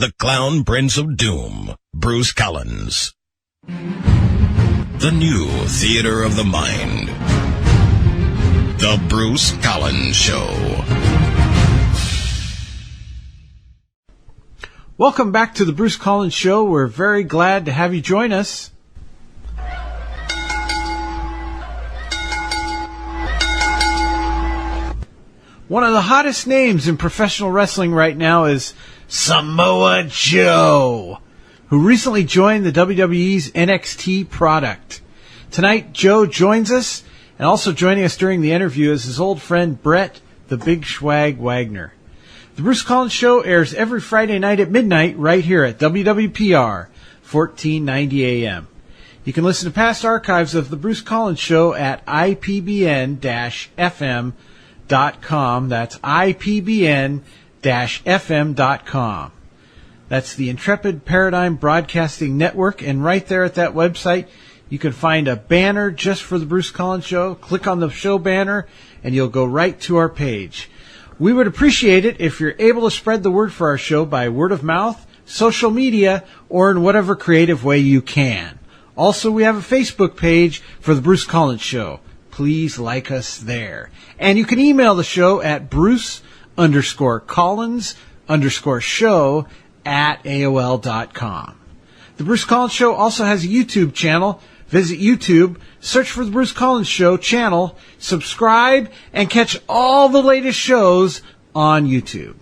the Clown Prince of Doom, Bruce Collins. The new theater of the mind. The Bruce Collins Show. Welcome back to the Bruce Collins Show. We're very glad to have you join us. One of the hottest names in professional wrestling right now is Samoa Joe, who recently joined the WWE's NXT product. Tonight, Joe joins us, and also joining us during the interview is his old friend Brett, the Big Schwag Wagner. The Bruce Collins Show airs every Friday night at midnight right here at WWPR, 1490 AM. You can listen to past archives of the Bruce Collins Show at ipbn-fm.com. That's ipbn-fm.com. That's the Intrepid Paradigm Broadcasting Network, and right there at that website, you can find a banner just for the Bruce Collins Show. Click on the show banner, and you'll go right to our page. We would appreciate it if you're able to spread the word for our show by word of mouth, social media, or in whatever creative way you can. Also, we have a Facebook page for the Bruce Collins Show. Please like us there. And you can email the show at bruce_collins_show@aol.com. The Bruce Collins Show also has a YouTube channel. Visit YouTube, search for the Bruce Collins Show channel, subscribe, and catch all the latest shows on YouTube.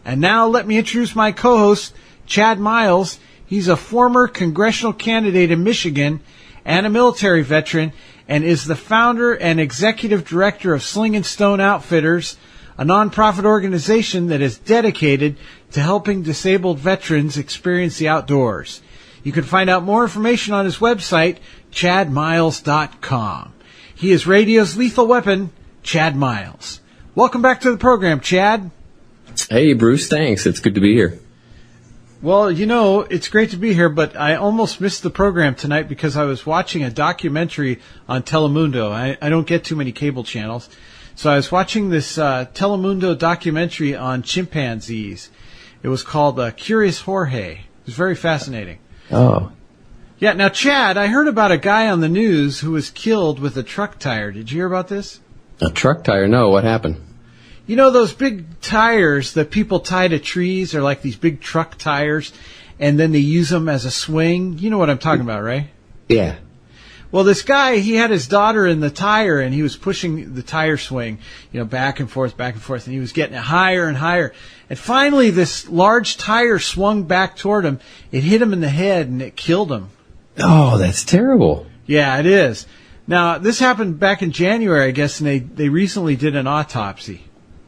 And now let me introduce my co-host, Chad Miles. He's a former congressional candidate in Michigan and a military veteran, and is the founder and executive director of Sling and Stone Outfitters, a nonprofit organization that is dedicated to helping disabled veterans experience the outdoors. You can find out more information on his website, chadmiles.com. He is radio's lethal weapon, Chad Miles. Welcome back to the program, Chad. Hey, Bruce, thanks. It's good to be here. Well, you know, it's great to be here, but I almost missed the program tonight because I was watching a documentary on Telemundo. I don't get too many cable channels. So I was watching this Telemundo documentary on chimpanzees. It was called Curious Jorge. It was very fascinating. Oh. Yeah, now, Chad, I heard about a guy on the news who was killed with a truck tire. Did you hear about this? A truck tire? No, what happened? You know those big tires that people tie to trees are like these big truck tires, and then they use them as a swing? You know what I'm talking about, right? Yeah. Well, this guy, he had his daughter in the tire, and he was pushing the tire swing, you know, back and forth, and he was getting it higher and higher. And finally, this large tire swung back toward him. It hit him in the head, and it killed him. Oh, that's terrible. Yeah, it is. Now, this happened back in January, I guess, and they recently did an autopsy.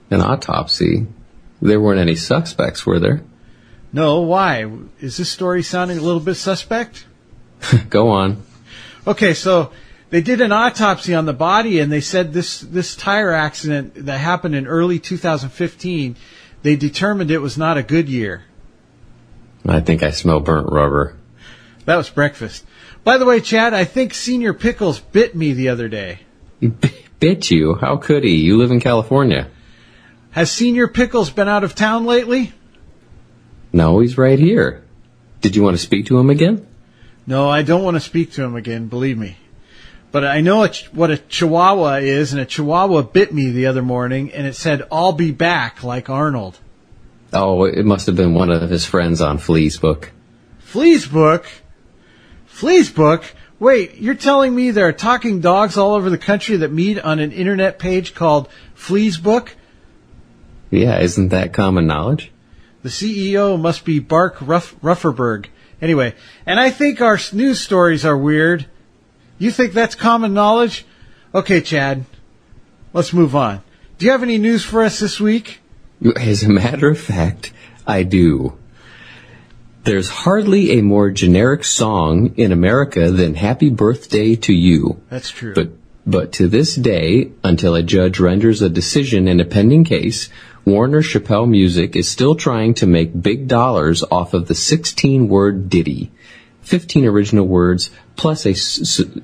An autopsy? There weren't any suspects, were there? No, why? Is this story sounding a little bit suspect? Go on. Okay, so they did an autopsy on the body, and they said this tire accident that happened in early 2015, they determined it was not a good year. I think I smell burnt rubber. That was breakfast. By the way, Chad, I think Senior Pickles bit me the other day. He bit you? How could he? You live in California. Has Senior Pickles been out of town lately? No, he's right here. Did you want to speak to him again? No, I don't want to speak to him again, believe me. But I know what a chihuahua is, and a chihuahua bit me the other morning, and it said, "I'll be back," like Arnold. Oh, it must have been one of his friends on Flea's book. Flea's book? Flea's book? Wait, you're telling me there are talking dogs all over the country that meet on an internet page called Flea's book? Yeah, isn't that common knowledge? The CEO must be Bark Rufferberg. Anyway, and I think our news stories are weird. You think that's common knowledge? Okay, Chad, let's move on. Do you have any news for us this week? As a matter of fact, I do. There's hardly a more generic song in America than Happy Birthday to You. That's true. But to this day, until a judge renders a decision in a pending case, Warner Chappelle Music is still trying to make big dollars off of the 16-word ditty. 15 original words plus a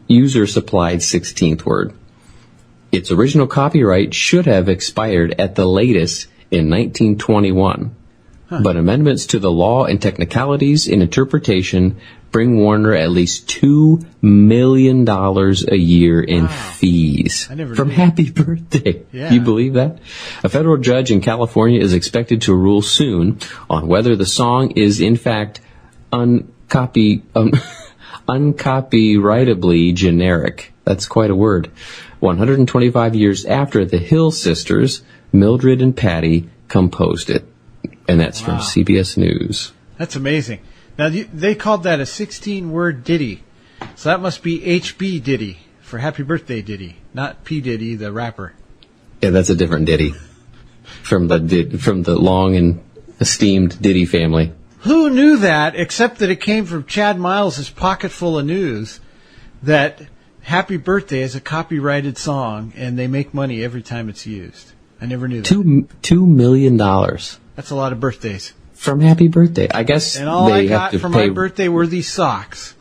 user-supplied 16th word. Its original copyright should have expired at the latest in 1921. But amendments to the law and technicalities in interpretation bring Warner at least $2 million a year in fees from Happy Birthday. Yeah. Do you believe that? A federal judge in California is expected to rule soon on whether the song is in fact uncopyrightably generic. That's quite a word. 125 years after the Hill sisters, Mildred and Patty, composed it. And that's from CBS News. That's amazing. Now, they called that a 16-word ditty. So that must be HB Diddy for Happy Birthday Diddy, not P. Diddy, the rapper. Yeah, that's a different ditty from the long and esteemed Diddy family. Who knew that, except that it came from Chad Miles' pocket full of news, that Happy Birthday is a copyrighted song, and they make money every time it's used. I never knew that. $2 million. That's a lot of birthdays. From Happy Birthday. I guess and all they I got have to for pay... my birthday were these socks.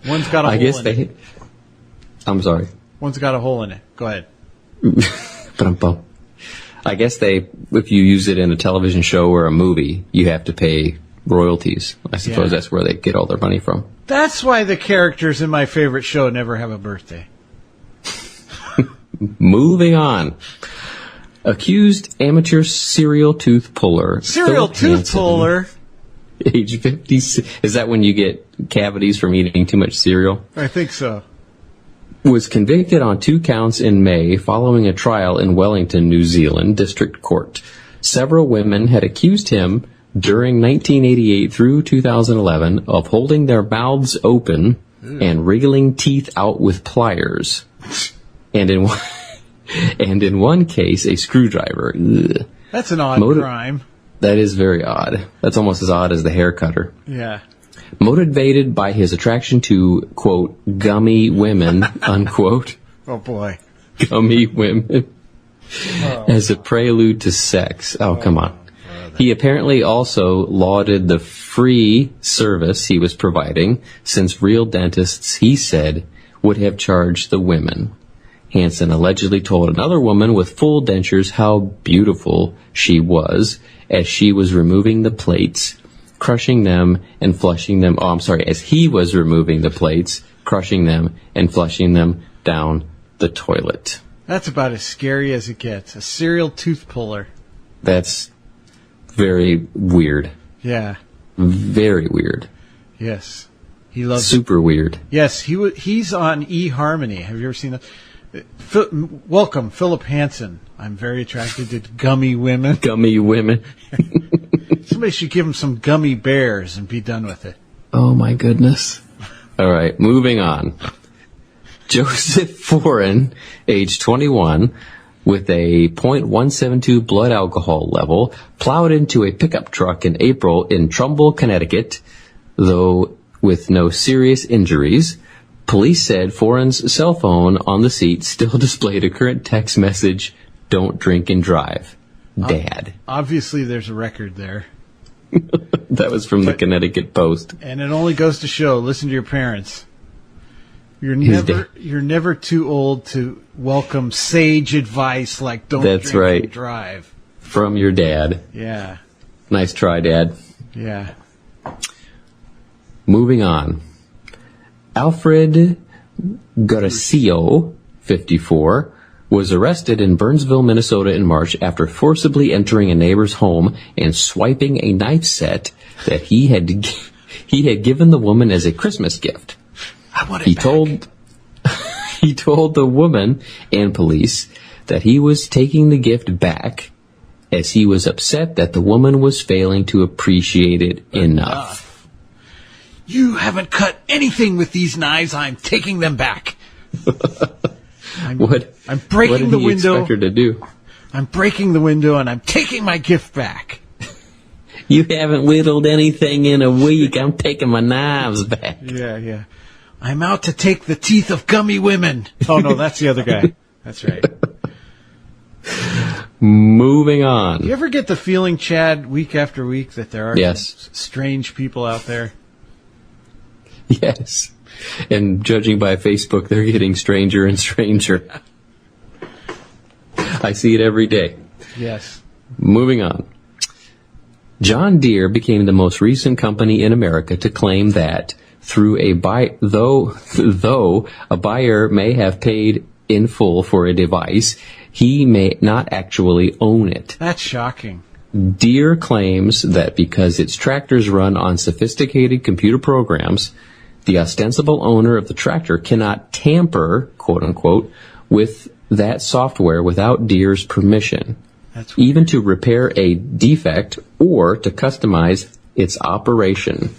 One's got a hole in it. I'm sorry. One's got a hole in it. Go ahead. I guess if you use it in a television show or a movie, you have to pay royalties. I suppose that's where they get all their money from. That's why the characters in my favorite show never have a birthday. Moving on. Accused amateur serial tooth puller. Age 56. Is that when you get cavities from eating too much cereal? I think so. Was convicted on 2 counts in May following a trial in Wellington, New Zealand District Court. Several women had accused him during 1988 through 2011 of holding their mouths open and wriggling teeth out with pliers. And in one case, a screwdriver. Ugh. That's an odd crime. That is very odd. That's almost as odd as the hair cutter. Yeah. Motivated by his attraction to, quote, gummy women, unquote. Oh, boy. Gummy women. As a prelude to sex. Oh, come on. He apparently also lauded the free service he was providing, since real dentists, he said, would have charged the women. Hansen allegedly told another woman with full dentures how beautiful she was as she was removing the plates, crushing them and flushing them. Oh, I'm sorry. As he was removing the plates, crushing them and flushing them down the toilet. That's about as scary as it gets. A serial tooth puller. That's very weird. Yeah. Very weird. Yes. He loves super weird. Yes, he's on eHarmony. Have you ever seen that? Welcome, Philip Hansen. I'm very attracted to gummy women. Gummy women. Somebody should give him some gummy bears and be done with it. Oh, my goodness. All right, moving on. Joseph Foreign, age 21, with a .172 blood alcohol level, plowed into a pickup truck in April in Trumbull, Connecticut, though with no serious injuries. Police said Foreign's cell phone on the seat still displayed a current text message, "Don't drink and drive. Dad." Obviously, there's a record there. That was from the Connecticut Post. And it only goes to show, listen to your parents. You're never too old to welcome sage advice like don't drink and drive. From your dad. Yeah. Nice try, Dad. Yeah. Moving on. Alfred Garcia, 54, was arrested in Burnsville, Minnesota in March after forcibly entering a neighbor's home and swiping a knife set that he had given the woman as a Christmas gift. I want it back. He told the woman and police that he was taking the gift back as he was upset that the woman was failing to appreciate it enough. You haven't cut anything with these knives. I'm taking them back. I'm breaking the window. What did he expect her to do? I'm breaking the window and I'm taking my gift back. You haven't whittled anything in a week. I'm taking my knives back. Yeah. I'm out to take the teeth of gummy women. Oh, no, that's the other guy. That's right. Moving on. You ever get the feeling, Chad, week after week, that there are some strange people out there? Yes. And judging by Facebook, they're getting stranger and stranger. I see it every day. Yes. Moving on. John Deere became the most recent company in America to claim that though a buyer may have paid in full for a device, he may not actually own it. That's shocking. Deere claims that because its tractors run on sophisticated computer programs, the ostensible owner of the tractor cannot tamper, quote unquote, with that software without Deere's permission, even to repair a defect or to customize its operation.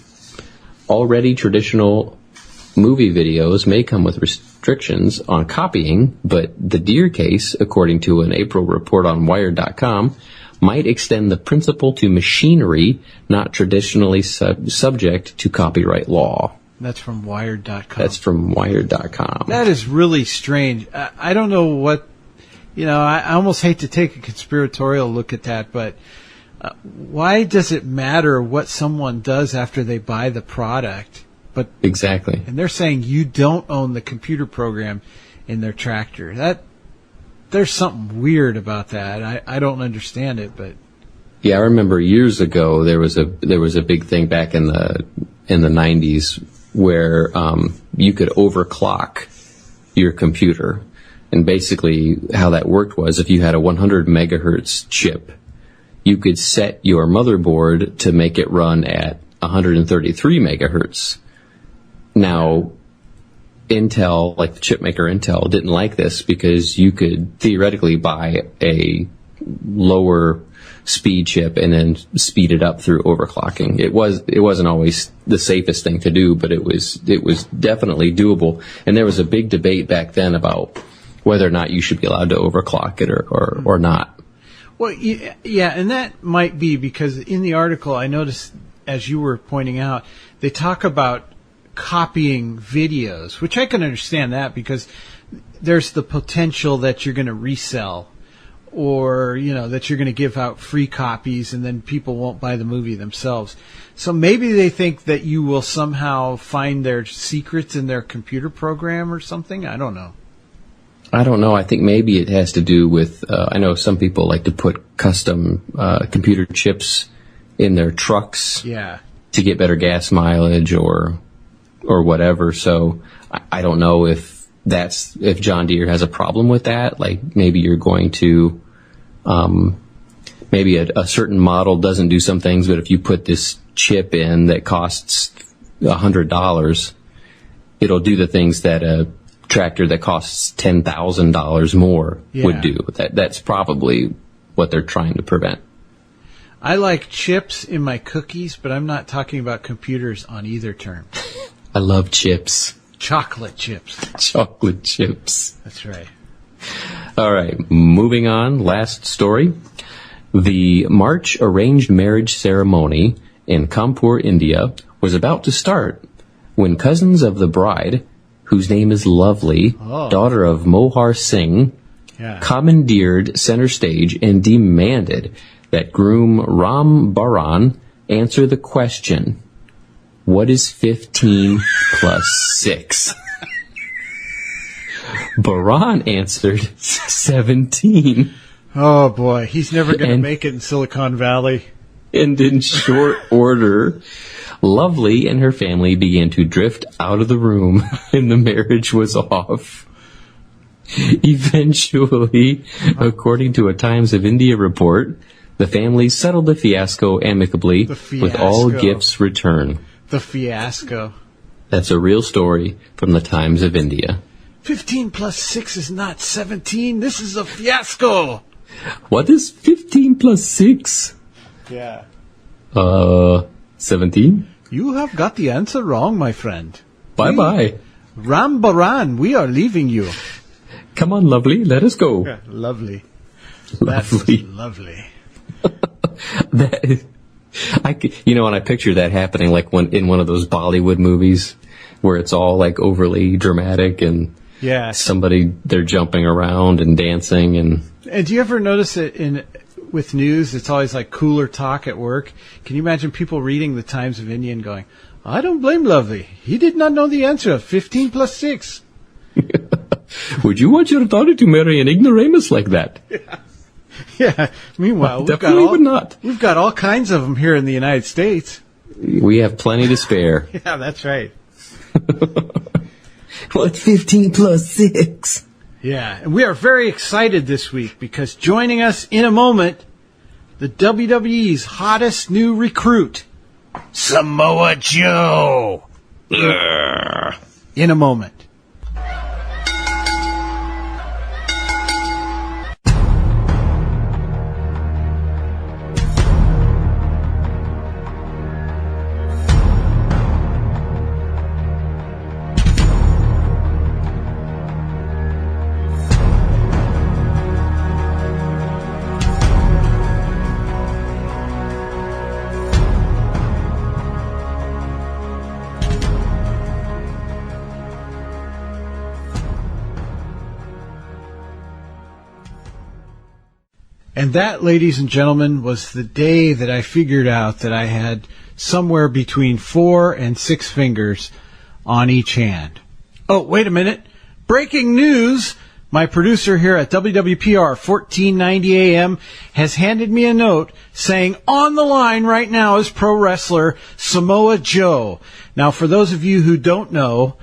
Already traditional movie videos may come with restrictions on copying, but the Deere case, according to an April report on Wired.com, might extend the principle to machinery not traditionally subject to copyright law. That's from Wired.com. That's from Wired.com. That is really strange. I don't know what, I almost hate to take a conspiratorial look at that, but why does it matter what someone does after they buy the product? But exactly. And they're saying you don't own the computer program in their tractor. There's something weird about that. I don't understand it, but yeah, I remember years ago there was a big thing back in the 90s where you could overclock your computer, and basically how that worked was if you had a 100 megahertz chip, you could set your motherboard to make it run at 133 megahertz. Now, Intel, like the chip maker Intel, didn't like this because you could theoretically buy a lower speed chip and then speed it up through overclocking. It wasn't always the safest thing to do, but it was definitely doable. And there was a big debate back then about whether or not you should be allowed to overclock it or not. Well, yeah, and that might be because in the article I noticed, as you were pointing out, they talk about copying videos, which I can understand that because there's the potential that you're going to resell or, that you're going to give out free copies and then people won't buy the movie themselves. So maybe they think that you will somehow find their secrets in their computer program or something. I don't know. I think maybe it has to do with, I know some people like to put custom computer chips in their trucks to get better gas mileage or whatever. So I don't know if John Deere has a problem with that. Like maybe you're going to, maybe a certain model doesn't do some things, but if you put this chip in that costs $100, it'll do the things that a tractor that costs $10,000 more would do. That's probably what they're trying to prevent. I like chips in my cookies, but I'm not talking about computers on either term. I love chips. Chocolate chips. Chocolate chips. That's right. All right, moving on. Last story. The March arranged marriage ceremony in Kanpur, India, was about to start when cousins of the bride, whose name is Lovely, daughter of Mohar Singh, commandeered center stage and demanded that groom Ram Baran answer the question, what is 15 plus 6? Baran answered 17. Oh, boy. He's never going to make it in Silicon Valley. And in short order, Lovely and her family began to drift out of the room, and the marriage was off. Eventually, according to a Times of India report, the family settled the fiasco amicably with all gifts returned. The fiasco. That's a real story from the Times of India. 15 plus 6 is not 17. This is a fiasco. What is 15 plus 6? Yeah. 17? You have got the answer wrong, my friend. Bye-bye. Ram Baran, we are leaving you. Come on, Lovely, let us go. Yeah, lovely. Lovely. That's lovely. When I picture that happening, like in one of those Bollywood movies where it's all like overly dramatic and they're jumping around and dancing and do you ever notice it with news? It's always like cooler talk at work. Can you imagine people reading the Times of India and going, I don't blame Lovely. He did not know the answer of 15 plus 6. Would you want your daughter to marry an ignoramus like that? Yeah. Meanwhile, we've got all kinds of them here in the United States. We have plenty to spare. Yeah, that's right. What's 15 plus 6? Yeah, and we are very excited this week because joining us in a moment, the WWE's hottest new recruit, Samoa Joe. In a moment. And that, ladies and gentlemen, was the day that I figured out that I had somewhere between 4 and 6 fingers on each hand. Oh, wait a minute. Breaking news! My producer here at WWPR 1490 AM has handed me a note saying on the line right now is pro wrestler Samoa Joe. Now, for those of you who don't know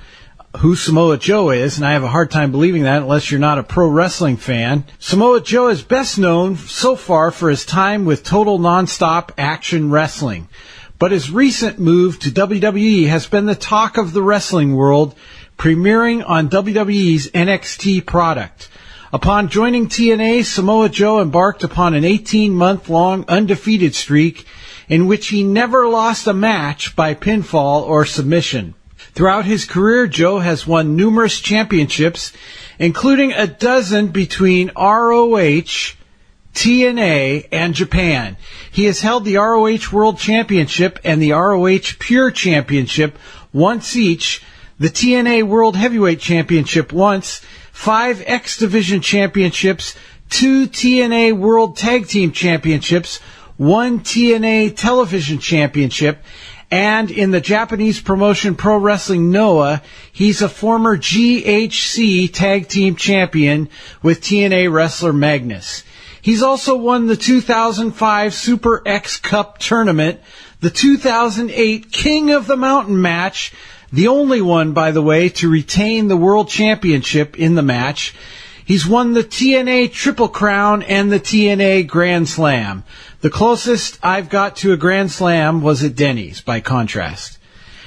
who Samoa Joe is, and I have a hard time believing that unless you're not a pro wrestling fan. Samoa Joe is best known so far for his time with Total Nonstop Action Wrestling. But his recent move to WWE has been the talk of the wrestling world, premiering on WWE's NXT product. Upon joining TNA, Samoa Joe embarked upon an 18-month-long undefeated streak in which he never lost a match by pinfall or submission. Throughout his career, Joe has won numerous championships, including a dozen between ROH, TNA, and Japan. He has held the ROH World Championship and the ROH Pure Championship once each, the TNA World Heavyweight Championship once, 5 X Division Championships, 2 TNA World Tag Team Championships, 1 TNA Television Championship, and in the Japanese promotion Pro Wrestling Noah, he's a former GHC Tag Team Champion with TNA wrestler Magnus. He's also won the 2005 Super X Cup Tournament, the 2008 King of the Mountain match, the only one, by the way, to retain the World Championship in the match. He's won the TNA Triple Crown and the TNA Grand Slam. The closest I've got to a Grand Slam was at Denny's, by contrast.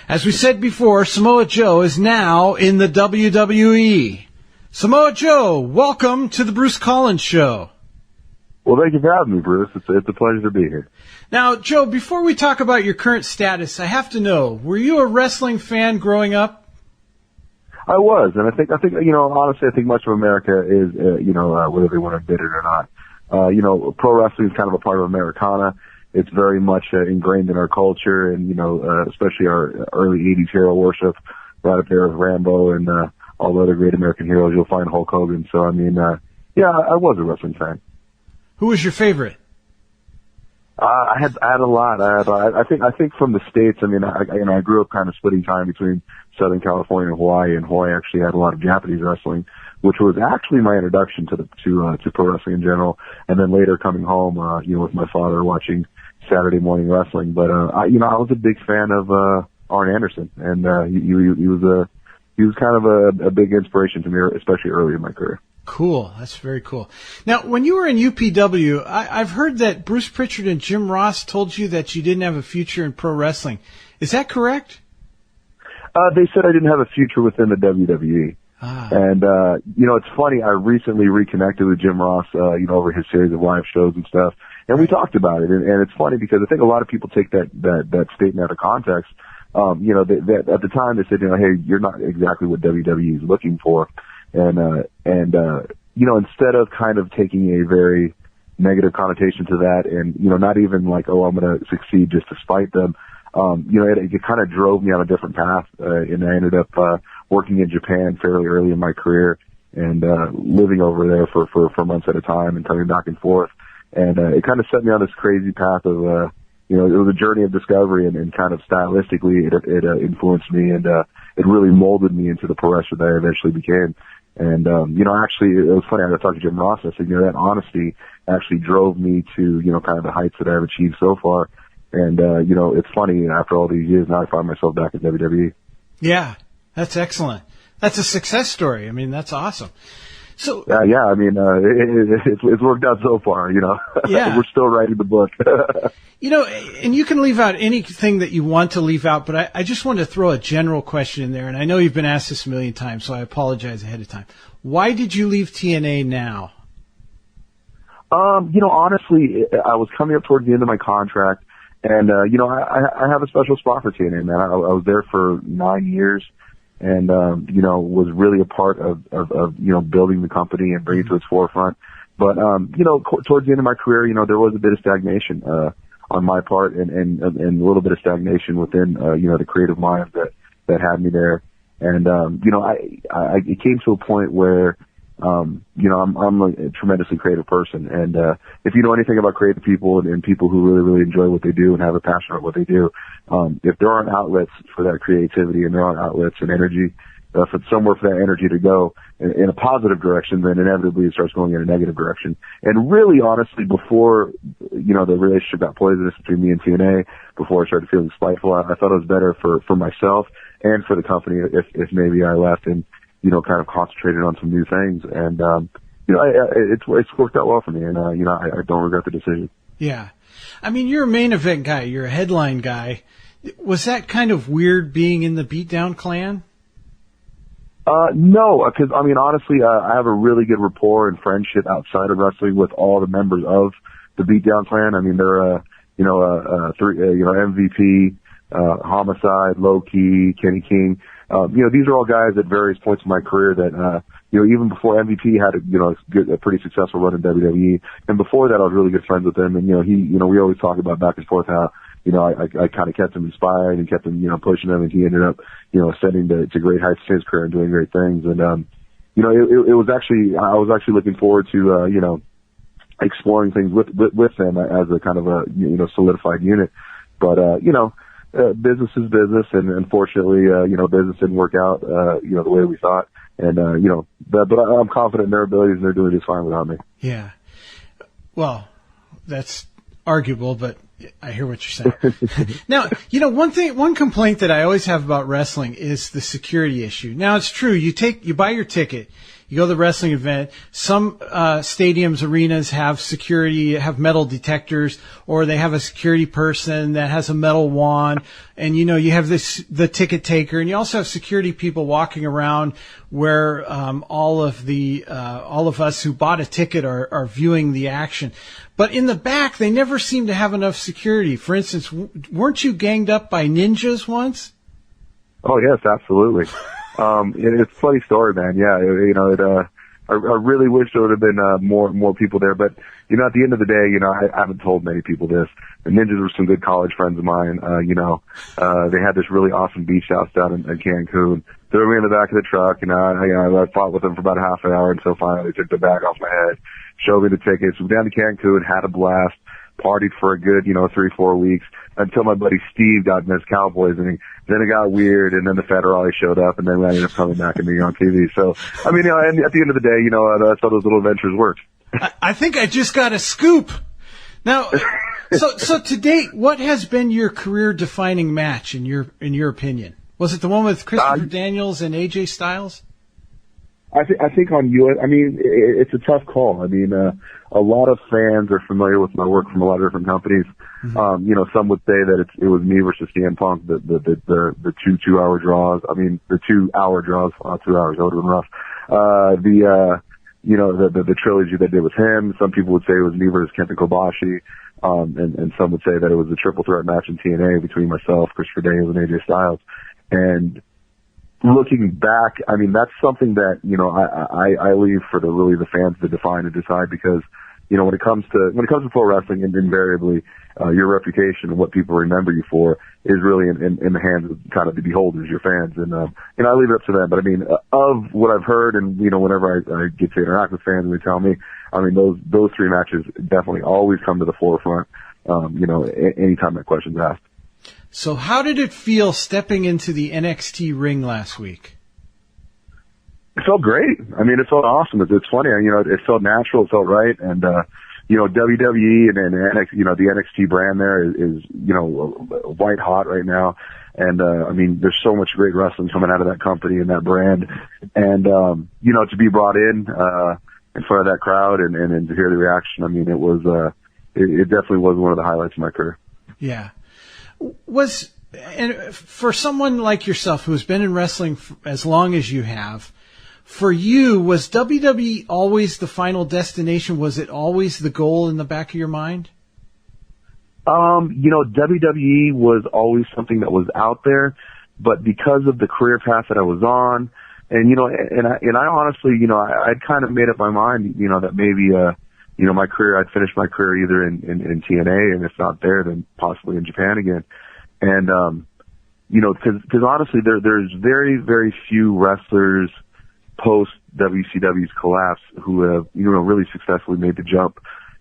As we said before, Samoa Joe is now in the WWE. Samoa Joe, welcome to the Bruce Collins Show. Well, thank you for having me, Bruce. It's a pleasure to be here. Now, Joe, before we talk about your current status, I have to know, were you a wrestling fan growing up? I was, and I think, honestly, I think much of America is, whether they want to admit it or not. Pro wrestling is kind of a part of Americana. It's very much ingrained in our culture, and, especially our early 80s hero worship, right up there with Rambo and all the other great American heroes. You'll find Hulk Hogan. So, I was a wrestling fan. Who was your favorite? I had a lot. I think from the States, I grew up kind of splitting time between Southern California and Hawaii, and Hawaii actually had a lot of Japanese wrestling, which was actually my introduction to pro wrestling in general. And then later coming home, with my father watching Saturday morning wrestling. But, I was a big fan of, Arn Anderson, and, he was kind of a big inspiration to me, especially early in my career. Cool. That's very cool. Now, when you were in UPW, I've heard that Bruce Pritchard and Jim Ross told you that you didn't have a future in pro wrestling. Is that correct? They said I didn't have a future within the WWE. And, it's funny. I recently reconnected with Jim Ross, over his series of live shows and stuff. And we talked about it. And it's funny because I think a lot of people take that statement out of context. At the time they said, hey, you're not exactly what WWE is looking for. And instead of kind of taking a very negative connotation to that and, not even like, oh, I'm going to succeed just to spite them, it kind of drove me on a different path. And I ended up, working in Japan fairly early in my career and, living over there for months at a time and coming back and forth. And, it kind of set me on this crazy path of, it was a journey of discovery and kind of stylistically it influenced me and, it really molded me into the pro wrestler that I eventually became. And, actually, it was funny. I talked to Jim Ross. I said, that honesty actually drove me to, kind of the heights that I've achieved so far. And, it's funny, after all these years, now I find myself back in WWE. Yeah, that's excellent. That's a success story. I mean, that's awesome. So yeah, I mean, it's worked out so far, Yeah. We're still writing the book. And you can leave out anything that you want to leave out, but I just want to throw a general question in there, and I know you've been asked this a million times, so I apologize ahead of time. Why did you leave TNA now? Honestly, I was coming up towards the end of my contract, and, I have a special spot for TNA, man. I was there for 9 years. And, was really a part of, building the company and bringing it to its forefront. But, towards the end of my career, there was a bit of stagnation, on my part and a little bit of stagnation within, the creative minds that had me there. And, it came to a point where, I'm a tremendously creative person. And, if you know anything about creative people and people who really, really enjoy what they do and have a passion about what they do, if there aren't outlets for that creativity and there aren't outlets and energy, for somewhere for that energy to go in a positive direction, then inevitably it starts going in a negative direction. And really, honestly, before, the relationship got poisonous between me and TNA, before I started feeling spiteful, I thought it was better for myself and for the company if maybe I left and, kind of concentrated on some new things. And, it's worked out well for me. And, I don't regret the decision. Yeah. I mean, you're a main event guy. You're a headline guy. Was that kind of weird being in the Beatdown Clan? No, because, honestly, I have a really good rapport and friendship outside of wrestling with all the members of the Beatdown Clan. I mean, they're, MVP, Homicide, Low-Key, Kenny King. These are all guys at various points in my career that, even before MVP had a pretty successful run in WWE. And before that, I was really good friends with him. And, we always talk about back and forth how, I kind of kept him inspired and kept him, pushing him, and he ended up, ascending to great heights in his career and doing great things. And, it was actually, I was actually looking forward to, exploring things with them as a kind of a, solidified unit. But, business is business, and unfortunately, business didn't work out, the way we thought. And, but I'm confident in their abilities, and they're doing just fine without me. Yeah. Well, that's arguable, but I hear what you're saying. Now, one complaint that I always have about wrestling is the security issue. Now, it's true. You buy your ticket, you go to the wrestling event. Some stadiums, arenas have security, have metal detectors, or they have a security person that has a metal wand. And you have the ticket taker, and you also have security people walking around where all of us who bought a ticket are viewing the action. But in the back, they never seem to have enough security. For instance, weren't you ganged up by ninjas once? Oh yes, absolutely. It's a funny story, man. Yeah, I really wish there would have been more people there, but at the end of the day, I haven't told many people this. The ninjas were some good college friends of mine. They had this really awesome beach house down in Cancun. Threw me in the back of the truck, and I fought with them for about a half an hour until finally they took the bag off my head, showed me the tickets. Went down to Cancun, had a blast, partied for a good 3-4 weeks until my buddy Steve got mezcal poisoning. Then it got weird, and then the federale showed up, and then I ended up coming back and being on TV. So, and at the end of the day, that's how those little adventures work. I think I just got a scoop. Now, so to date, what has been your career-defining match in your opinion? Was it the one with Christopher Daniels and AJ Styles? I think on US, it's a tough call. A lot of fans are familiar with my work from a lot of different companies. Mm-hmm. Some would say that it was me versus CM Punk, the two hour draws. The 2 hour draws, 2 hours, that would have been rough. The trilogy that did with him. Some people would say it was me versus Kenta Kobashi. And some would say that it was a triple threat match in TNA between myself, Christopher Daniels, and AJ Styles. And looking back, that's something that, I leave for the fans to define and decide, because, when it comes to pro wrestling, and invariably, your reputation and what people remember you for is really in the hands of kind of the beholders, your fans. And, I leave it up to them. But of what I've heard, and, whenever I get to interact with fans and they tell me, those three matches definitely always come to the forefront, anytime that question's asked. So how did it feel stepping into the NXT ring last week? It felt great. I mean, it felt awesome. It's funny. You know, it felt natural. It felt right. And, you know, WWE and NXT, you know, the NXT brand there is, you know, white hot right now. And, I mean, there's so much great wrestling coming out of that company and that brand. And, you know, to be brought in front of that crowd and to hear the reaction, I mean, it was, it definitely was one of the highlights of my career. Yeah. And for someone like yourself who's been in wrestling for as long as you have, for you, was WWE always the final destination? Was it always the goal in the back of your mind? You know, WWE was always something that was out there, but because of the career path that I was on, and you know, and I honestly, you know, I'd kind of made up my mind, you know, that maybe, you know, I'd finish my career either in TNA, and if not there, then possibly in Japan again. And, you know, cause honestly, there's very, very few wrestlers post WCW's collapse who have, you know, really successfully made the jump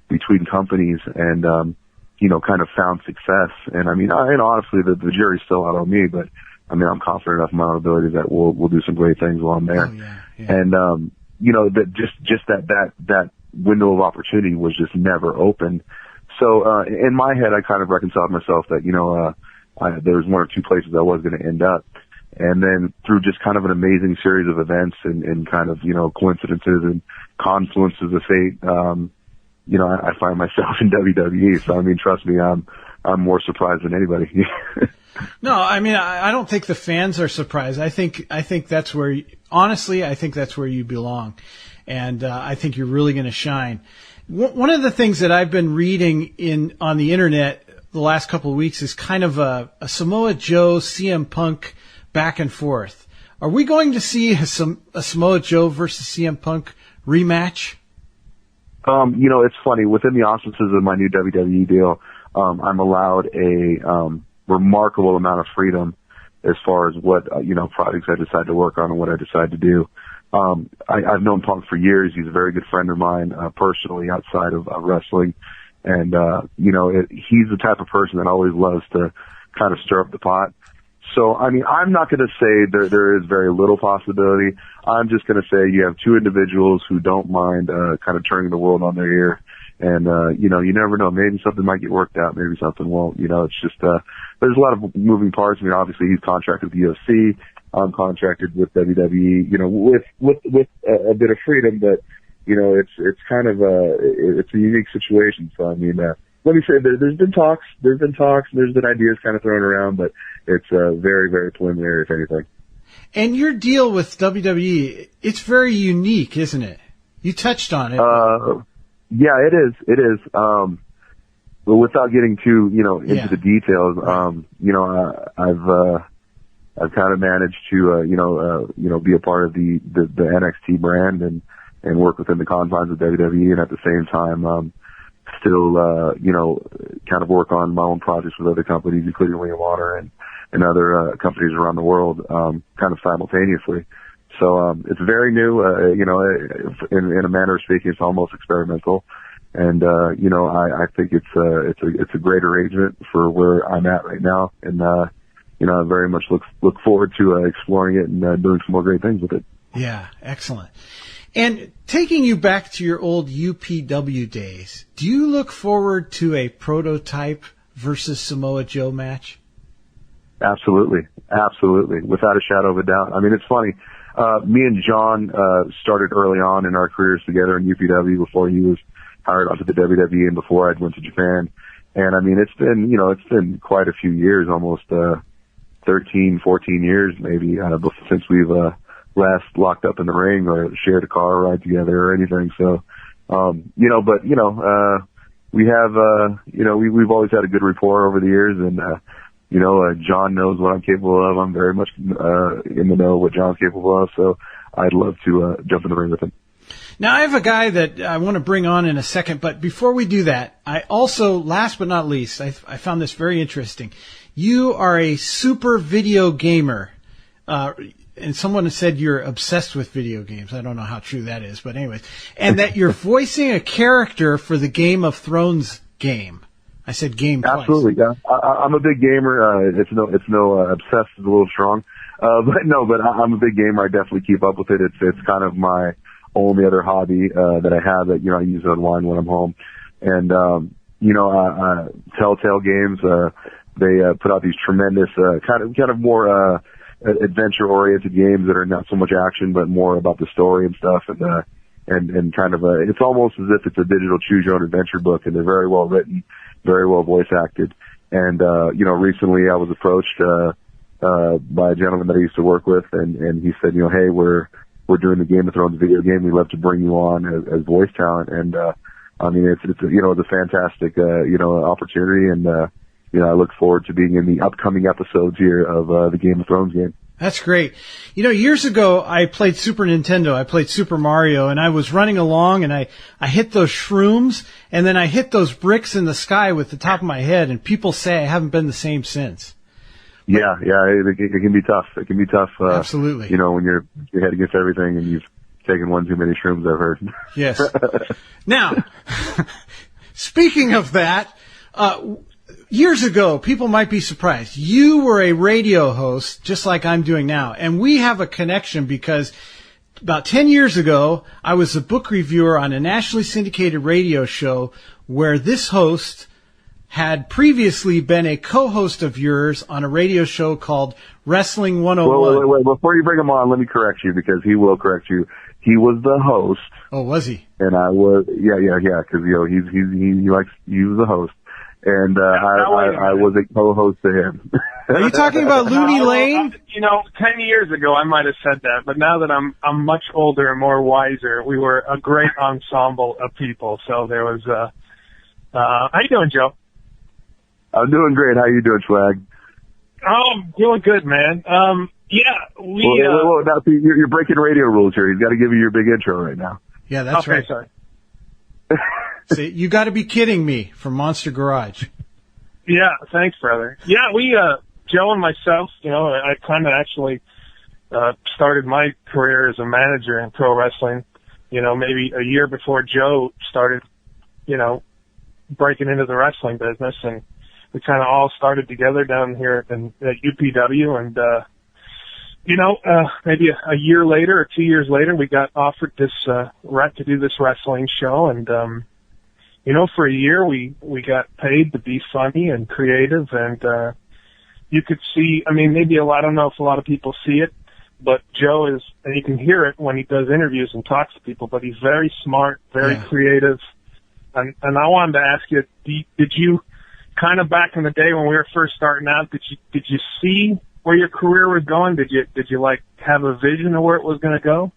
between companies and, you know, kind of found success. And I mean, and honestly, the jury's still out on me, but I mean, I'm confident enough in my own ability that we'll do some great things while I'm there. Oh, yeah. And, you know, that just that window of opportunity was just never open. So, in my head, I kind of reconciled myself that, you know, there was one or two places I was going to end up. And then through just kind of an amazing series of events and kind of, you know, coincidences and confluences of fate, you know, I find myself in WWE. So, I mean, trust me, I'm more surprised than anybody. No, I mean, I don't think the fans are surprised. I think that's where, honestly, I think that's where you belong. And, I think you're really going to shine. One of the things that I've been reading on the internet the last couple of weeks is kind of a Samoa Joe, CM Punk back and forth. Are we going to see a Samoa Joe versus CM Punk rematch? You know, it's funny. Within the auspices of my new WWE deal, I'm allowed a remarkable amount of freedom as far as what, you know, projects I decide to work on and what I decide to do. I've known Punk for years. He's a very good friend of mine, personally, outside of wrestling. And, you know, he's the type of person that always loves to kind of stir up the pot. So, I mean, I'm not going to say there is very little possibility. I'm just going to say you have two individuals who don't mind, kind of turning the world on their ear. And, you know, you never know. Maybe something might get worked out. Maybe something won't. You know, it's just, there's a lot of moving parts. I mean, obviously he's contracted with the UFC. I'm contracted with WWE, you know, with a bit of freedom, but, you know, it's kind of it's a unique situation. So, I mean, let me say there's been talks, and there's been ideas kind of thrown around, but it's very, very preliminary, if anything. And your deal with WWE, it's very unique, isn't it? You touched on it. Yeah, it is. It is. But without getting too, you know, into the details, you know, I've kind of managed to, you know, be a part of the NXT brand and work within the confines of WWE, and at the same time, still, you know, kind of work on my own projects with other companies, including Ring of Honor and other companies around the world, kind of simultaneously. So it's very new. You know, in a manner of speaking, it's almost experimental. And you know, I think it's a great arrangement for where I'm at right now. And you know, I very much look forward to exploring it and doing some more great things with it. Yeah, excellent. And taking you back to your old UPW days, do you look forward to a Prototype versus Samoa Joe match? Absolutely. Without a shadow of a doubt. I mean, it's funny. Me and John started early on in our careers together in UPW before he was hired onto the WWE and before I went to Japan. And I mean, it's been quite a few years, almost 13, 14 years maybe, since we've last locked up in the ring or shared a car ride together or anything. So, you know, but, you know, we have, you know, we've always had a good rapport over the years, and, you know, John knows what I'm capable of. I'm very much in the know what John's capable of, so I'd love to jump in the ring with him. Now, I have a guy that I want to bring on in a second, but before we do that, I also, last but not least, I found this very interesting. You are a super video gamer, and someone has said you're obsessed with video games. I don't know how true that is, but anyways. And that you're voicing a character for the Game of Thrones game. I said game twice. Absolutely, yeah. I'm a big gamer. It's no obsessed is a little strong. But I'm a big gamer. I definitely keep up with it. It's kind of my only other hobby, that I have that, I use to unwind when I'm home. And, Telltale Games, they, put out these tremendous, kind of more, adventure oriented games that are not so much action, but more about the story and stuff. And kind of it's almost as if it's a digital choose your own adventure book, and they're very well written, very well voice acted. And, recently I was approached, by a gentleman that I used to work with, and he said, hey, we're doing the Game of Thrones video game. We'd love to bring you on as voice talent. And, it's a fantastic, opportunity. And, I look forward to being in the upcoming episodes here of, the Game of Thrones game. That's great. Years ago, I played Super Nintendo. I played Super Mario, and I was running along, and I hit those shrooms, and then I hit those bricks in the sky with the top of my head, and people say I haven't been the same since. Yeah, it can be tough. It can be tough. Absolutely. When your head against everything and you've taken one too many shrooms, I've heard. Yes. Now, speaking of that, years ago, people might be surprised. You were a radio host, just like I'm doing now, and we have a connection because about 10 years ago, I was a book reviewer on a nationally syndicated radio show where this host had previously been a co-host of yours on a radio show called Wrestling 101. Wait. Before you bring him on, let me correct you, because he will correct you. He was the host. Oh, was he? And I was, yeah, because, he was the host. And, I was a co-host to him. Are you talking about Looney Lane? 10 years ago I might have said that, but now that I'm much older and more wiser, we were a great ensemble of people. So there was, how you doing, Joe? I'm doing great. How you doing, Swag? Oh, I'm doing good, man. Now see, you're breaking radio rules here. He's got to give you your big intro right now. Yeah, that's right. Sorry. See, you got to be kidding me from Monster Garage. Yeah, thanks, brother. Yeah, Joe and myself, I kind of actually started my career as a manager in pro wrestling, maybe a year before Joe started, breaking into the wrestling business, and we kind of all started together down here at UPW, and, maybe a year later or 2 years later, we got offered this, right to do this wrestling show, and, for a year we got paid to be funny and creative, and, you could see, I don't know if a lot of people see it, but Joe is, and you can hear it when he does interviews and talks to people, but he's very smart, very creative, and I wanted to ask you, did you, kind of back in the day when we were first starting out, did you see where your career was going? Did you like have a vision of where it was going to go?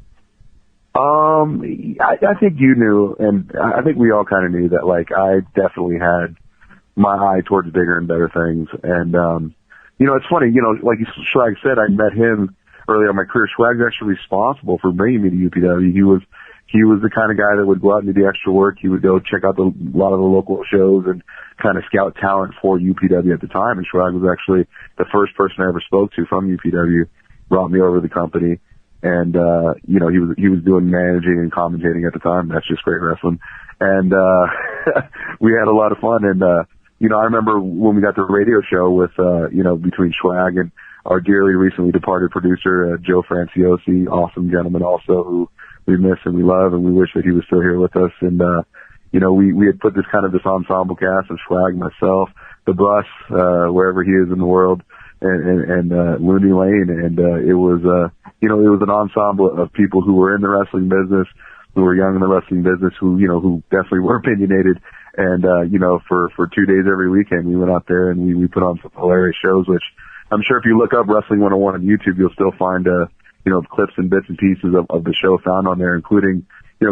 I think you knew, and I think we all kind of knew that, like, I definitely had my eye towards bigger and better things. And, it's funny, like Swag said, I met him early in my career. Swag's actually responsible for bringing me to UPW. He was the kind of guy that would go out and do the extra work. He would go check out a lot of the local shows and kind of scout talent for UPW at the time. And Swag was actually the first person I ever spoke to from UPW, brought me over to the company. And, he was doing managing and commentating at the time. That's just great wrestling. And, we had a lot of fun. And, I remember when we got the radio show with, between Swag and our dearly recently departed producer, Joe Franciosi, awesome gentleman also, who we miss and we love, and we wish that he was still here with us. And, we had put this ensemble cast of Swag, myself, the bus, wherever he is in the world, and Looney Lane. And, it was an ensemble of people who were in the wrestling business, who were young in the wrestling business, who definitely were opinionated. And, for 2 days every weekend, we went out there and we put on some hilarious shows, which I'm sure if you look up Wrestling 101 on YouTube, you'll still find, clips and bits and pieces of the show found on there, including,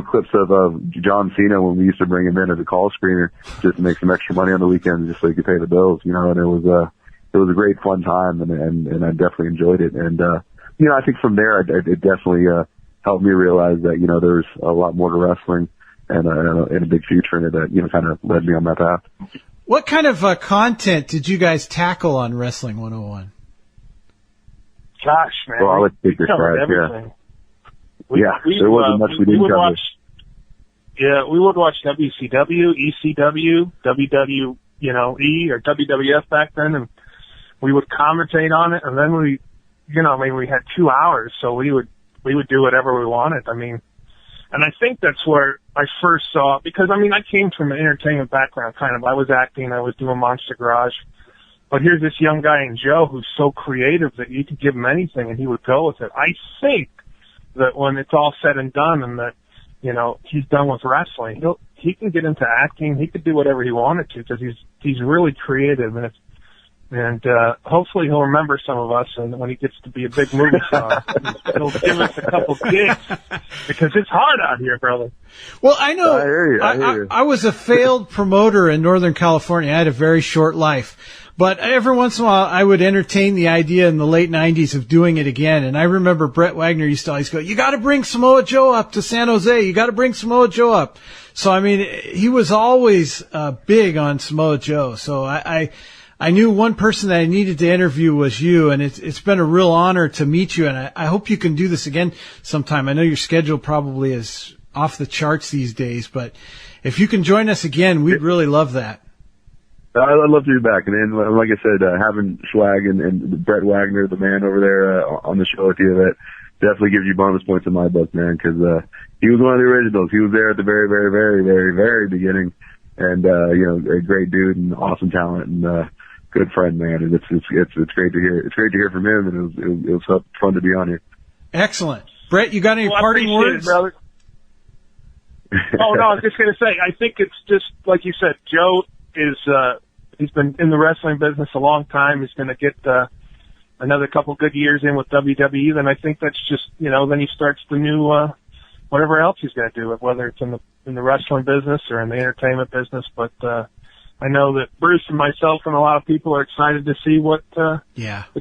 clips of John Cena when we used to bring him in as a call screener just to make some extra money on the weekends just so he could pay the bills, and it was a great fun time, and I definitely enjoyed it. And, I think from there, it definitely, helped me realize that, there's a lot more to wrestling and a big future in it that, kind of led me on that path. What kind of content did you guys tackle on Wrestling 101? Gosh, man. Well, let's take this right. There wasn't much we didn't cover. We would watch WCW, ECW, E or WWF back then, and we would commentate on it, and then we had 2 hours, so we would do whatever we wanted. And I think that's where I first saw, because I came from an entertainment background, kind of. I was acting, I was doing Monster Garage, but here's this young guy in Joe who's so creative that you could give him anything and he would go with it. I think that when it's all said and done, and that he's done with wrestling, he can get into acting. He could do whatever he wanted to, because he's really creative, and hopefully he'll remember some of us, and when he gets to be a big movie star, he'll give us a couple gigs, because it's hard out here, brother. Well, I know. I hear you. I was a failed promoter in Northern California. I had a very short life. But every once in a while, I would entertain the idea in the late 90s of doing it again. And I remember Brett Wagner used to always go, "You got to bring Samoa Joe up to San Jose. You got to bring Samoa Joe up." So, he was always big on Samoa Joe. So I knew one person that I needed to interview was you, and it's been a real honor to meet you. And I hope you can do this again sometime. I know your schedule probably is off the charts these days, but if you can join us again, we'd really love that. I'd love to be back. And like I said, having Schwag and Brett Wagner, the man over there, on the show with you, that definitely gives you bonus points in my book, man, because he was one of the originals. He was there at the very, very, very, very, very beginning, and a great dude and awesome talent, and good friend, man. And it's great to hear. It's great to hear from him, and it was so fun to be on here. Excellent, Brett. You got any parting words, brother? Oh no, I was just gonna say, I think it's just like you said. Joe is he's been in the wrestling business a long time. He's going to get another couple good years in with WWE. Then I think that's just then he starts the new whatever else he's going to do, whether it's in the wrestling business or in the entertainment business. But I know that Bruce and myself and a lot of people are excited to see what the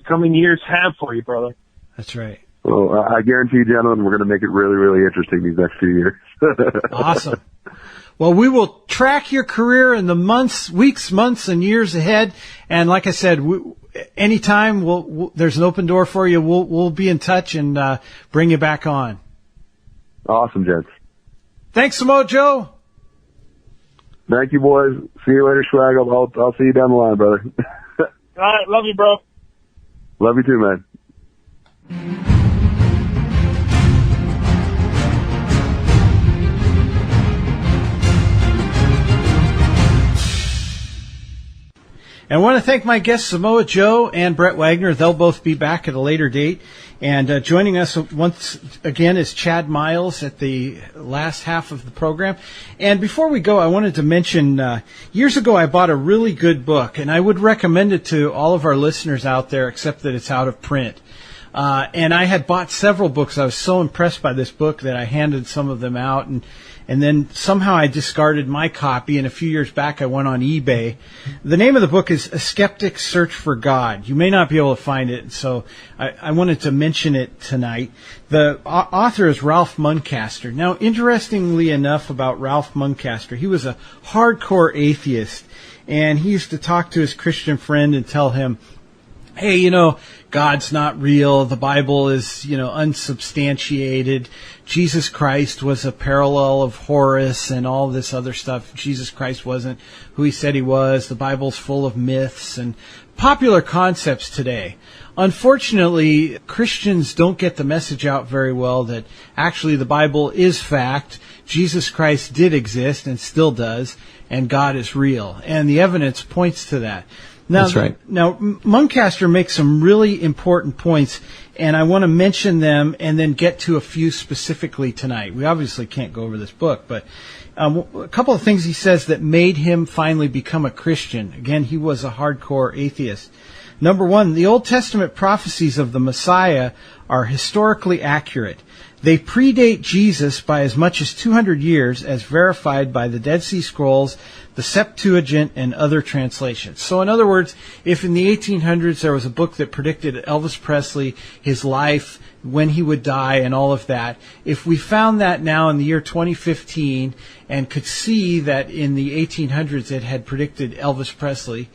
coming years have for you, brother. That's right. Well, I guarantee you, gentlemen, we're going to make it really, really interesting these next few years. Awesome. Well, we will track your career in the weeks, months, and years ahead. And like I said, anytime there's an open door for you, we'll be in touch and bring you back on. Awesome, gents. Thanks, Samoa Joe. Thank you, boys. See you later, Swag. I'll see you down the line, brother. All right, love you, bro. Love you too, man. And I want to thank my guests, Samoa Joe and Brett Wagner. They'll both be back at a later date. And joining us once again is Chad Miles at the last half of the program. And before we go, I wanted to mention, years ago I bought a really good book, and I would recommend it to all of our listeners out there, except that it's out of print. And I had bought several books. I was so impressed by this book that I handed some of them out, and then somehow I discarded my copy, and a few years back I went on eBay. The name of the book is A Skeptic's Search for God. You may not be able to find it, so I wanted to mention it tonight. The author is Ralph Muncaster. Now, interestingly enough about Ralph Muncaster, he was a hardcore atheist, and he used to talk to his Christian friend and tell him, hey, God's not real. The Bible is, unsubstantiated. Jesus Christ was a parallel of Horus and all this other stuff. Jesus Christ wasn't who he said he was. The Bible's full of myths and popular concepts today. Unfortunately, Christians don't get the message out very well that actually the Bible is fact. Jesus Christ did exist and still does, and God is real. And the evidence points to that. Now, that's right. Now, Muncaster makes some really important points, and I want to mention them and then get to a few specifically tonight. We obviously can't go over this book, but a couple of things he says that made him finally become a Christian. Again, he was a hardcore atheist. Number one, the Old Testament prophecies of the Messiah are historically accurate. They predate Jesus by as much as 200 years, as verified by the Dead Sea Scrolls, the Septuagint, and other translations. So in other words, if in the 1800s there was a book that predicted Elvis Presley, his life, when he would die, and all of that, if we found that now in the year 2015 and could see that in the 1800s it had predicted Elvis Presley,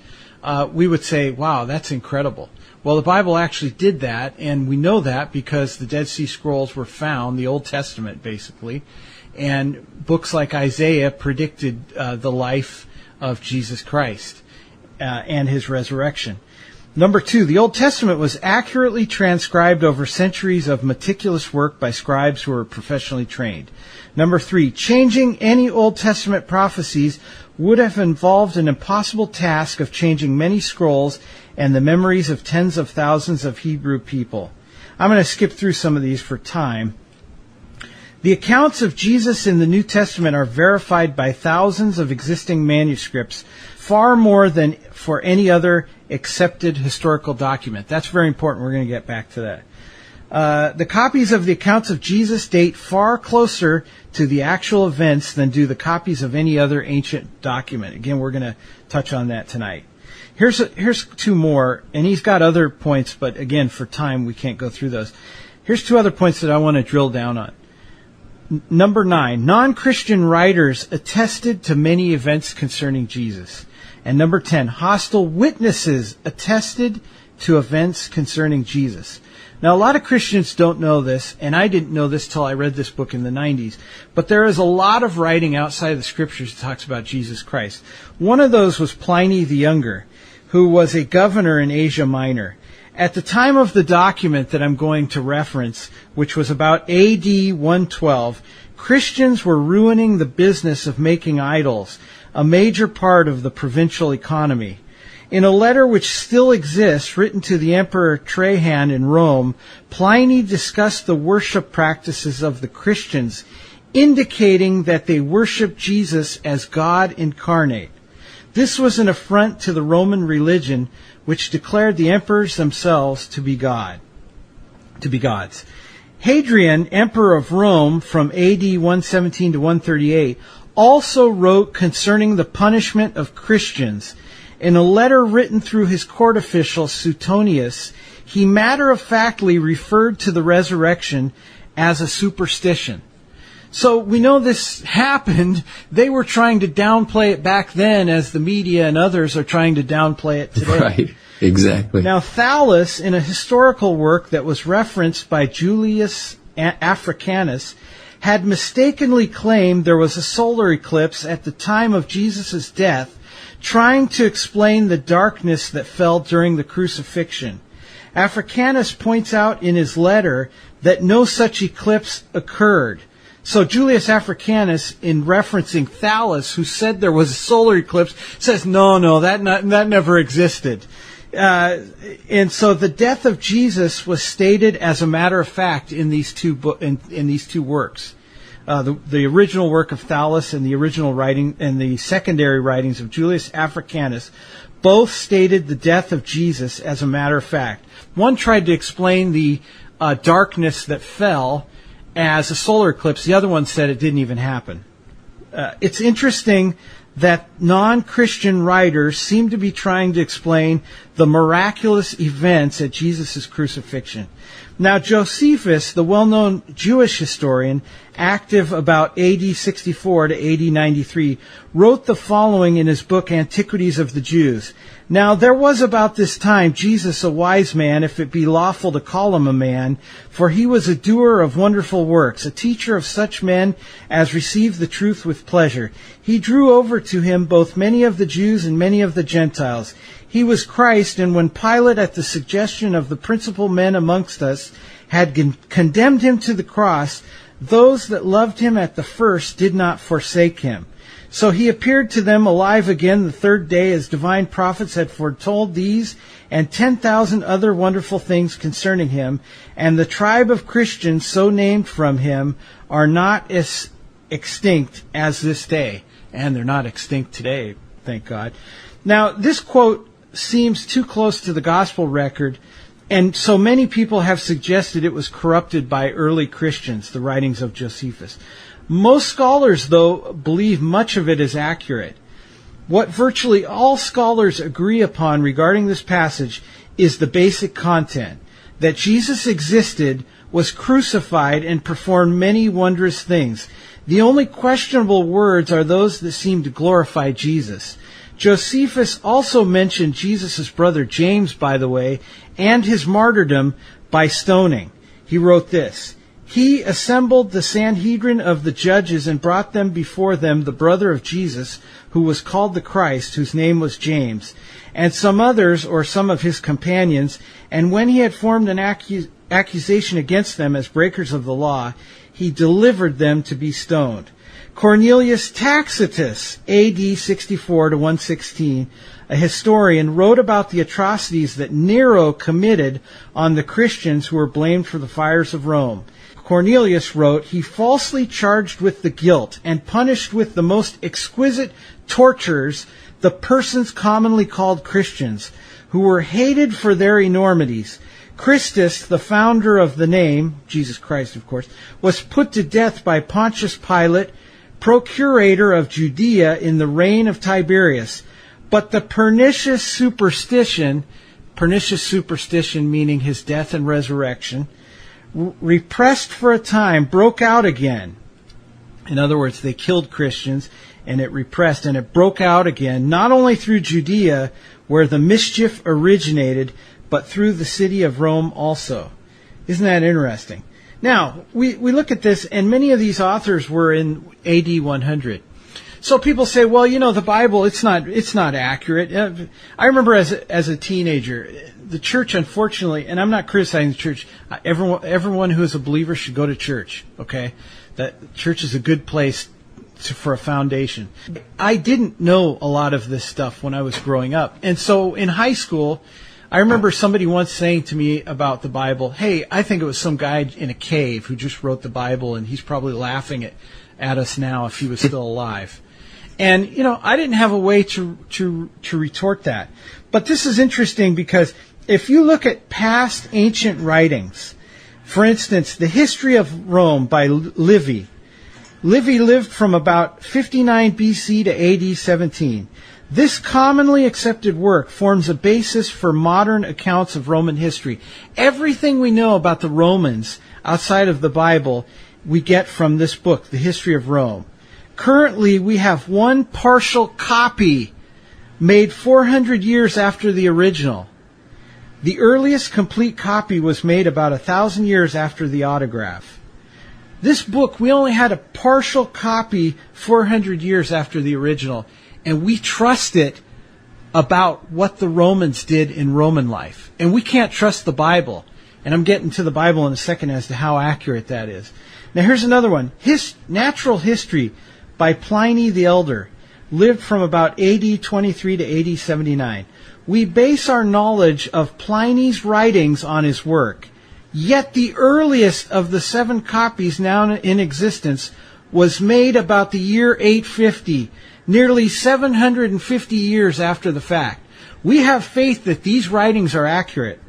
we would say, wow, that's incredible. Well, the Bible actually did that, and we know that because the Dead Sea Scrolls were found, the Old Testament basically, and books like Isaiah predicted the life of Jesus Christ. and his resurrection. Number 2, the Old Testament was accurately transcribed over centuries of meticulous work by scribes who were professionally trained. Number 3, changing any Old Testament prophecies would have involved an impossible task of changing many scrolls and the memories of tens of thousands of Hebrew people. I'm going to skip through some of these for time. The accounts of Jesus in the New Testament are verified by thousands of existing manuscripts, far more than for any other accepted historical document. That's very important. We're going to get back to that. The copies of the accounts of Jesus date far closer to the actual events than do the copies of any other ancient document. Again, we're going to touch on that tonight. Here's 2 more, and he's got other points, but again, for time, we can't go through those. Here's 2 other points that I want to drill down on. Number 9, non-Christian writers attested to many events concerning Jesus. And number 10, hostile witnesses attested to events concerning Jesus. Now, a lot of Christians don't know this, and I didn't know this till I read this book in the 90s, but there is a lot of writing outside of the Scriptures that talks about Jesus Christ. One of those was Pliny the Younger, who was a governor in Asia Minor. At the time of the document that I'm going to reference, which was about AD 112, Christians were ruining the business of making idols, a major part of the provincial economy. In a letter which still exists, written to the Emperor Trajan in Rome, Pliny discussed the worship practices of the Christians, indicating that they worshiped Jesus as God incarnate. This was an affront to the Roman religion, which declared the emperors themselves to be gods. Hadrian, emperor of Rome from AD 117 to 138, also wrote concerning the punishment of Christians. In a letter written through his court official, Suetonius, he matter-of-factly referred to the resurrection as a superstition. So we know this happened. They were trying to downplay it back then, as the media and others are trying to downplay it today. Right, exactly. Now, Thallus, in a historical work that was referenced by Julius Africanus, had mistakenly claimed there was a solar eclipse at the time of Jesus' death, trying to explain the darkness that fell during the crucifixion. Africanus points out in his letter that no such eclipse occurred. So Julius Africanus, in referencing Thallus, who said there was a solar eclipse, says, no, that never existed. And so the death of Jesus was stated as a matter of fact in these two works. The original work of Thallus and the original writing and the secondary writings of Julius Africanus both stated the death of Jesus as a matter of fact. One tried to explain the darkness that fell as a solar eclipse. The other one said it didn't even happen. It's interesting that non-Christian writers seem to be trying to explain the miraculous events at Jesus' crucifixion. Now, Josephus, the well-known Jewish historian, active about AD 64 to AD 93, wrote the following in his book, Antiquities of the Jews. Now, there was about this time Jesus a wise man, if it be lawful to call him a man, for he was a doer of wonderful works, a teacher of such men as received the truth with pleasure. He drew over to him both many of the Jews and many of the Gentiles. He was Christ, and when Pilate, at the suggestion of the principal men amongst us, had condemned him to the cross, those that loved him at the first did not forsake him. So he appeared to them alive again the third day, as divine prophets had foretold these and 10,000 other wonderful things concerning him, and the tribe of Christians so named from him are not as extinct as this day. And they're not extinct today, thank God. Now, this quote seems too close to the gospel record, and so many people have suggested it was corrupted by early Christians, the writings of Josephus. Most scholars, though, believe much of it is accurate. What virtually all scholars agree upon regarding this passage is the basic content, that Jesus existed, was crucified, and performed many wondrous things. The only questionable words are those that seem to glorify Jesus. Josephus also mentioned Jesus' brother James, by the way, and his martyrdom by stoning. He wrote this: He assembled the Sanhedrin of the judges and brought them before them the brother of Jesus, who was called the Christ, whose name was James, and some others or some of his companions. And when he had formed an accusation against them as breakers of the law, he delivered them to be stoned. Cornelius Tacitus, A.D. 64 to 116, a historian, wrote about the atrocities that Nero committed on the Christians who were blamed for the fires of Rome. Cornelius wrote, he falsely charged with the guilt and punished with the most exquisite tortures the persons commonly called Christians, who were hated for their enormities. Christus, the founder of the name, Jesus Christ, of course, was put to death by Pontius Pilate, procurator of Judea in the reign of Tiberius. But the pernicious superstition meaning his death and resurrection, repressed for a time, broke out again. In other words, they killed Christians, and it repressed, and it broke out again, not only through Judea, where the mischief originated, but through the city of Rome also. Isn't that interesting? Now, we look at this, and many of these authors were in AD 100. So people say, well, the Bible, it's not accurate. I remember as a teenager, the church, unfortunately, and I'm not criticizing the church. Everyone who is a believer should go to church. Okay, that church is a good place for a foundation. I didn't know a lot of this stuff when I was growing up, and so in high school, I remember somebody once saying to me about the Bible, "Hey, I think it was some guy in a cave who just wrote the Bible, and he's probably laughing at us now if he was still alive." And I didn't have a way to retort that. But this is interesting because if you look at past ancient writings, for instance, the History of Rome by Livy. Livy lived from about 59 BC to AD 17. This commonly accepted work forms a basis for modern accounts of Roman history. Everything we know about the Romans outside of the Bible, we get from this book, The History of Rome. Currently, we have one partial copy made 400 years after the original. The earliest complete copy was made about 1,000 years after the autograph. This book, we only had a partial copy 400 years after the original, and we trust it about what the Romans did in Roman life. And we can't trust the Bible. And I'm getting to the Bible in a second as to how accurate that is. Now here's another one. Natural History by Pliny the Elder, lived from about AD 23 to AD 79. We base our knowledge of Pliny's writings on his work. Yet the earliest of the 7 copies now in existence was made about the year 850, nearly 750 years after the fact. We have faith that these writings are accurate.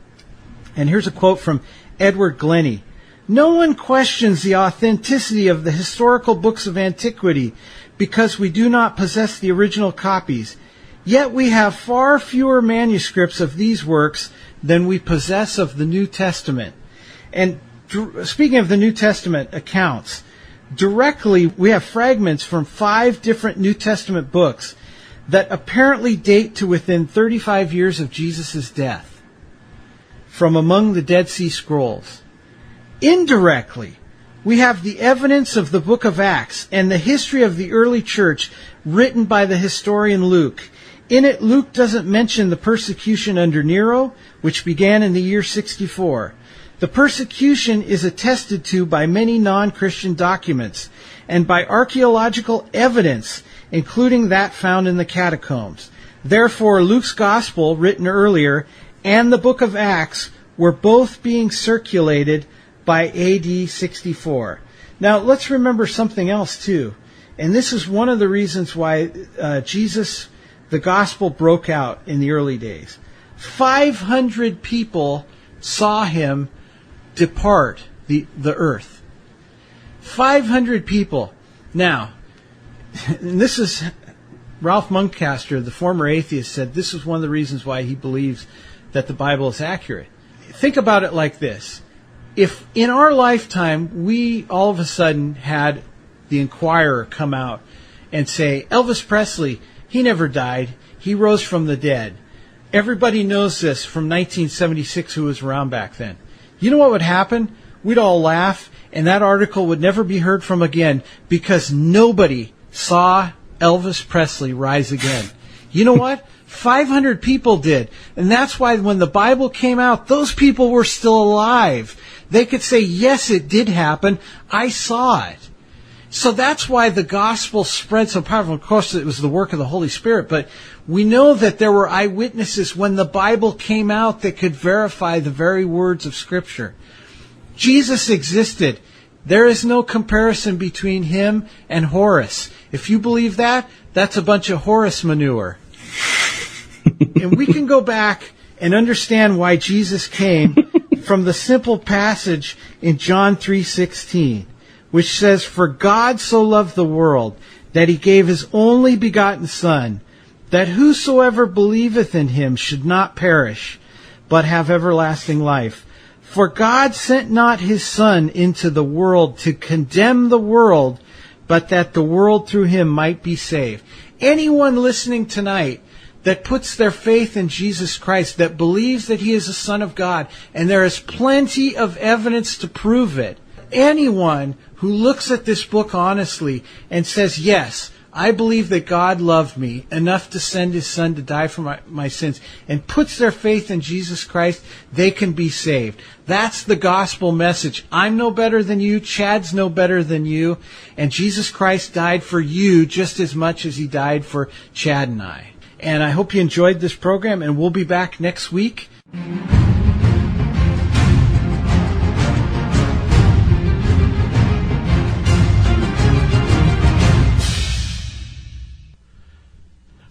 And here's a quote from Edward Glennie. No one questions the authenticity of the historical books of antiquity because we do not possess the original copies. Yet we have far fewer manuscripts of these works than we possess of the New Testament. And speaking of the New Testament accounts, directly we have fragments from 5 different New Testament books that apparently date to within 35 years of Jesus' death from among the Dead Sea Scrolls. Indirectly, we have the evidence of the book of Acts and the history of the early church written by the historian Luke. In it, Luke doesn't mention the persecution under Nero, which began in the year 64. The persecution is attested to by many non-Christian documents and by archaeological evidence, including that found in the catacombs. Therefore, Luke's gospel, written earlier, and the book of Acts were both being circulated by AD 64. Now, let's remember something else, too. And this is one of the reasons why the gospel broke out in the early days. 500 people saw him depart the earth. 500 people. Now, and this is Ralph Muncaster, the former atheist, said this is one of the reasons why he believes that the Bible is accurate. Think about it like this. If in our lifetime we all of a sudden had the Inquirer come out and say, Elvis Presley, he never died, he rose from the dead. Everybody knows this from 1976 who was around back then. You know what would happen? we'd all laugh, and that article would never be heard from again because nobody saw Elvis Presley rise again. You know what? 500 people did. And that's why when the Bible came out, those people were still alive. They could say, yes, it did happen. I saw it. So that's why the gospel spread so powerful. Of course, it was the work of the Holy Spirit, but we know that there were eyewitnesses when the Bible came out that could verify the very words of Scripture. Jesus existed. There is no comparison between him and Horus. If you believe that, that's a bunch of Horus manure. And we can go back and understand why Jesus came from the simple passage in John 3:16, which says, "For God so loved the world that he gave his only begotten Son, that whosoever believeth in him should not perish, but have everlasting life. For God sent not his Son into the world to condemn the world, but that the world through him might be saved." Anyone listening tonight that puts their faith in Jesus Christ, that believes that he is the Son of God, and there is plenty of evidence to prove it, anyone who looks at this book honestly and says, yes, I believe that God loved me enough to send his Son to die for my sins, and puts their faith in Jesus Christ, they can be saved. That's the gospel message. I'm no better than you. Chad's no better than you. And Jesus Christ died for you just as much as he died for Chad and I. And I hope you enjoyed this program, and we'll be back next week.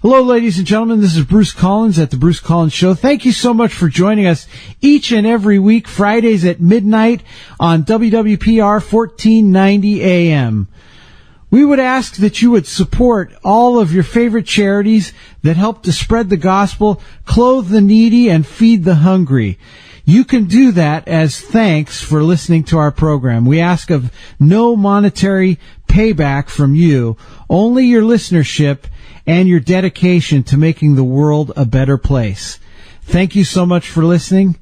Hello, ladies and gentlemen. This is Bruce Collins at The Bruce Collins Show. Thank you so much for joining us each and every week, Fridays at midnight on WWPR 1490 AM. We would ask that you would support all of your favorite charities that help to spread the gospel, clothe the needy, and feed the hungry. You can do that as thanks for listening to our program. We ask of no monetary payback from you, only your listenership and your dedication to making the world a better place. Thank you so much for listening.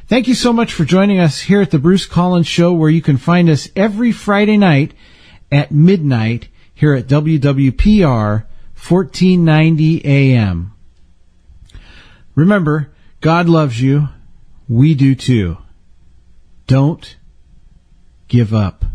Thank you so much for joining us here at the Bruce Collins Show, where you can find us every Friday night at midnight here at WWPR 1490 AM. Remember, God loves you. We do too. Don't give up.